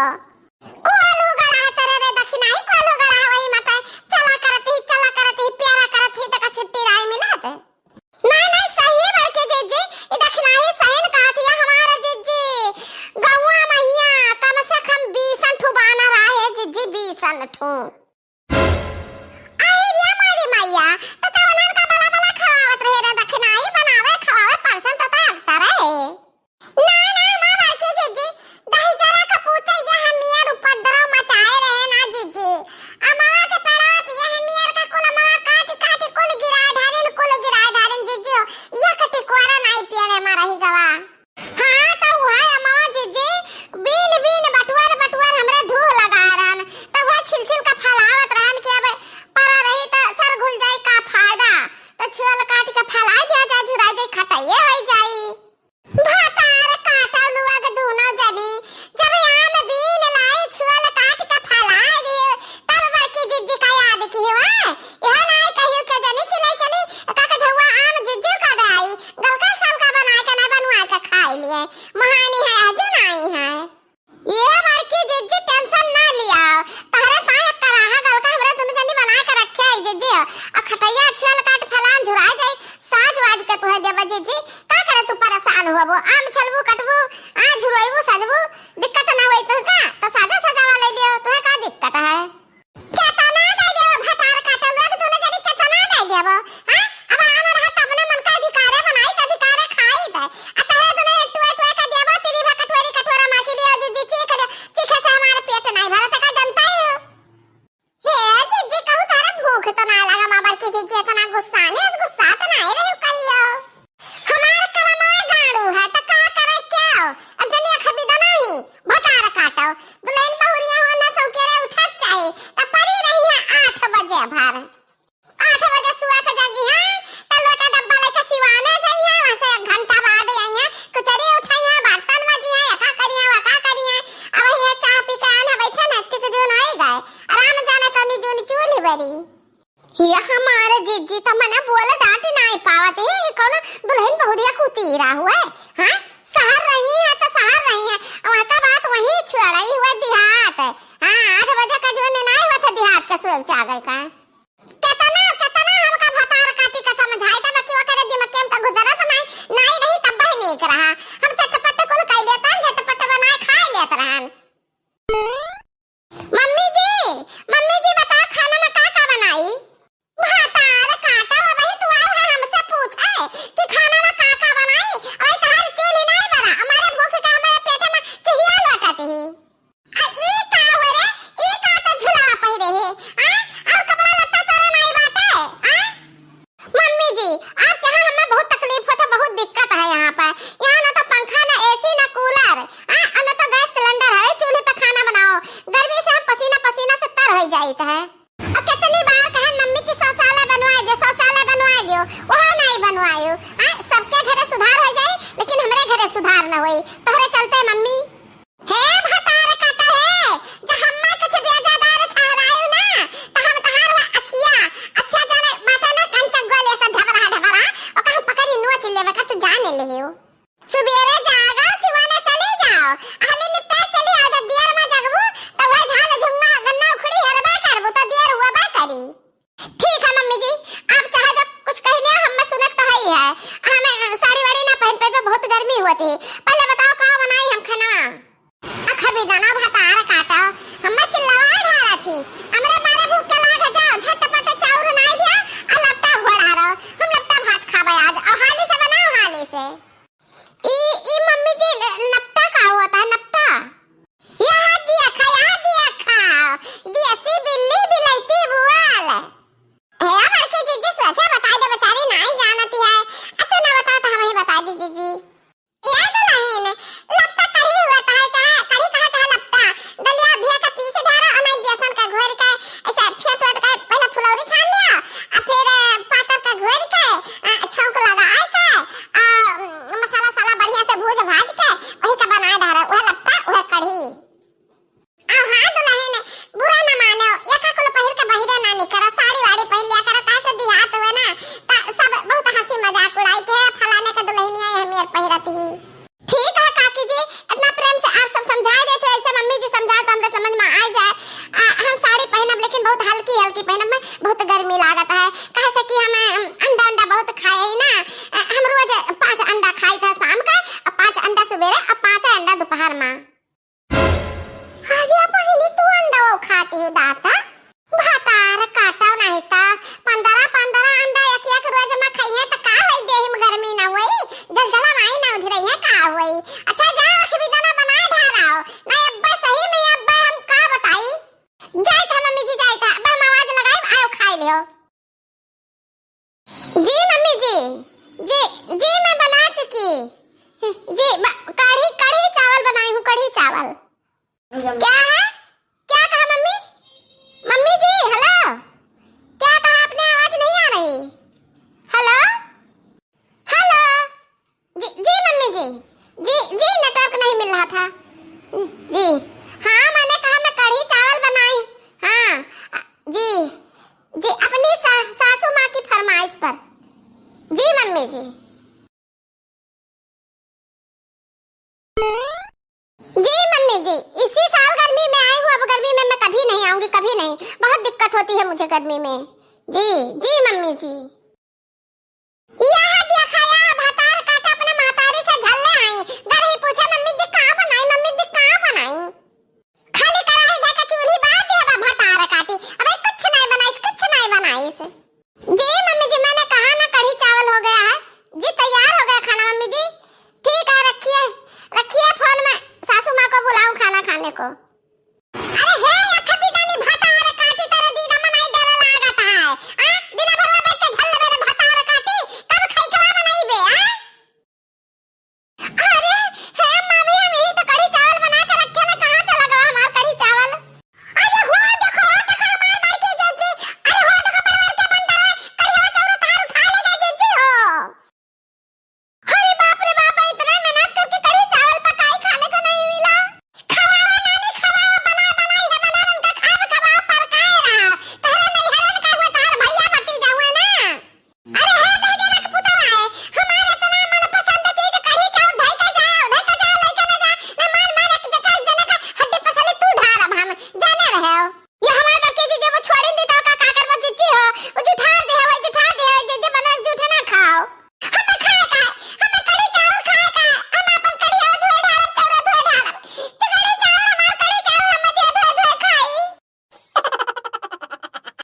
कोलू गड़ा तेरे रे दक्षिणाई कोलू गड़ा वही मत चला करत ही प्यारा करत ही तक छुट्टी राय मिलत नहीं सही बरके जीजी ये दक्षिणाई सही न कहत है हमारा जीजी गौवा मैया कम से कम 20 ठू बानर आए जीजी 20 ठू आई रे मारी मैया तो तवलन का बला बला खावत रहे रे दक्षिणाई बनावे खावे परसन तो अक्ता रहे ना मां बरके जीजी दही जरा कपूते ये हमियर उपद्रव मचाए रहे ना जीजी अमावा के तरफ ये हमियर का कुल अमावा काटी कुल गिराए धारिन जीजी ये कटी कोरा नहीं पियरे मारही गवा हां तो हुआ अमावा जीजी बीन बटुआर हमरे धू लगा रहन तो वह छिलछिल का फलावत रहन के अब परा रही तो सर घुल जाए का फायदा तो छिल काट के फला दिया जा झुराई दे खटाइए होई जाई भातार काटा लुआ के दोनों जनी जब आम बीन लाई छुअल काट के फला दे तब बड़की जिज्जी का याद की हुआ यह नहीं कहियो के जनी कि ले चली काका झुआ आम जिज्जी का दाई गलका साल का बनाए के ना बनवाए के खाई लिए महानी है अजू नहीं है ये बड़की जिज्जी टेंशन ना लिया तारे पाए कराहा गलका हमरे दोनों जनी बना के रखे है जिज्जी आ खटैया छुअल काट फलान झुराई जाए साज के तुहे देबा जिज्जी का करे तू परेशान होबो आम छलबू कटबू आ झुरोइबू सजबू दिक्कत ना होई तो सादा सजावा ले लियो तुहे का दिक्कत है केतना दे देबो भतार काटे लोग दोनों जनी केतना दे देबो हां अब हमर हाथ अपने मन का अधिकार बनाई त अधिकार खाई दे आ तहे दोनों टुए का देबो तेरी भकटोरी कटोरा मां के लिए जिज्जी चीखे से हमारे पेट नहीं भरत का जनता ही हो हे जिज्जी कहू तारे भूख तो ना लगा मां बरकी जिज्जी इतना गुस्सा नहीं उस गुस्सा तो ना ही रही कहियो हमार करमवा गाड़ू है तो का करे क्या अब जनिया खबीदा नहीं भतार काटो दुल्हन बहुरिया होना सौकेरे उठक चाहे त परी रही है 8 बजे भर 8 बजे सुआ के जागी है त लोटा डब्बा लेके सिवाने जाइए वहां से 1 घंटा बाद आइए कचरी उठाइए बर्तन मजिए का करिए अब ये चाय पी के आना बैठे ना टिक जो नहीं गए आराम जाने कनी जोन चूल्ही बरी ये हमारे जिज्जी तो मने बोले डांट नहीं पावत है ये कौन दुल्हन बहुरिया कुतीरा हुआ है हां शहर नहीं है तो शहर नहीं है वहां का बात वही छुड़ाई हुआ देहात हां 8 बजे का जो नहीं हुआ था देहात का सोच आ गए का कितना हमका भतार काटी का समझाई था बाकी वो करे दिमाग केम का गुजरा तो नहीं रही तब ही नहीं कर रहा हम चटपट कुल खाई लेता झटपट बनाए खा लेत रहन मम्मी जी बता खाना में का बनाई भातार काटा वो भाई तू आओ है हमसे पूछे कि खाना में का बनाई और तार चूल्ही नहीं बना हमारे भूख का हमारे पेट में चाहिए लौटती ही आ ई का हो रे ई का तो झुला पहिरे है हां और कपड़ा लत्ता तोरे नहीं बाटे हां मम्मी जी आप यहाँ हमें बहुत तकलीफ होता बहुत दिक्कत है यहाँ ना तो पंखा ना एसी ना कूलर हां और ना तो गैस सिलेंडर है चूल्हे पे खाना बनाओ गर्मी से हम पसीना से तर हो जाता है और कितनी बार कहे मम्मी की शौचालय बनवाए दो वो नहीं बनवायो हां सबके घरे सुधार हो जाए लेकिन हमरे घरे सुधार ना होई तोहरे चलते मम्मी हे भतार काटा है जब हम्मा कुछ बेजादार ठहरायो ना तो हम तहार वा अखिया जाने बाटे ना कंचक गोले से ढबरा और कहम पकड़ी नोच लेवे का तू जाने लेहियो सुबेरे जागा सिवाने चले जाओ हाली निपटा चली आ जब दियर में जगबू तो वो झाल झुंगा गन्ना उखड़ी हरबा करबू तो दियर हुआ बा करी ठीक है मम्मी जी आप चाहे जब कुछ कह लिया हम में सुनत तो है हमें साड़ी वाड़ी ना पहन पे बहुत गर्मी होती पहले बताओ का बनाई हम खाना अखबी दाना भतार काटा हम चिल्लावा ढारा थी हमरे मारे भूख के लाग जाओ झटपट चाउर नहीं दिया और लट्टा घोड़ा रहो हम लट्टा भात खाबे आज और हाली से बनाओ हाली से शर्मा। अरे बहिणी तू अंडा खाती हो दाता भातार काटाव नाही ता 15 अंडा एक रोज में खाइए त का होई देहि में गर्मी ना होई जलजला माई ना उधर ये का होई। अच्छा जा रखी बिदाना बनाए धाराओ ना अब्बा सही में अब्बा हम का बताई जाय था मम्मी जी जाय था अब्बा आवाज लगाई आओ खाई लियो। जी मम्मी जी मैं बना चुकी जी कढ़ी चावल बनाई हूँ कढ़ी चावल। क्या है क्या कहा मम्मी मम्मी जी हेलो क्या कहा आपने आवाज नहीं आ रही। हेलो हेलो जी मम्मी जी नेटवर्क नहीं मिल रहा था जी। हाँ मैंने कहा मैं कढ़ी चावल बनाई। हाँ जी अपनी सासू माँ की फरमाइश पर। जी मम्मी जी मम्मी जी इसी साल गर्मी में आई हूँ अब गर्मी में मैं कभी नहीं आऊंगी कभी नहीं बहुत दिक्कत होती है मुझे गर्मी में। जी मम्मी जी।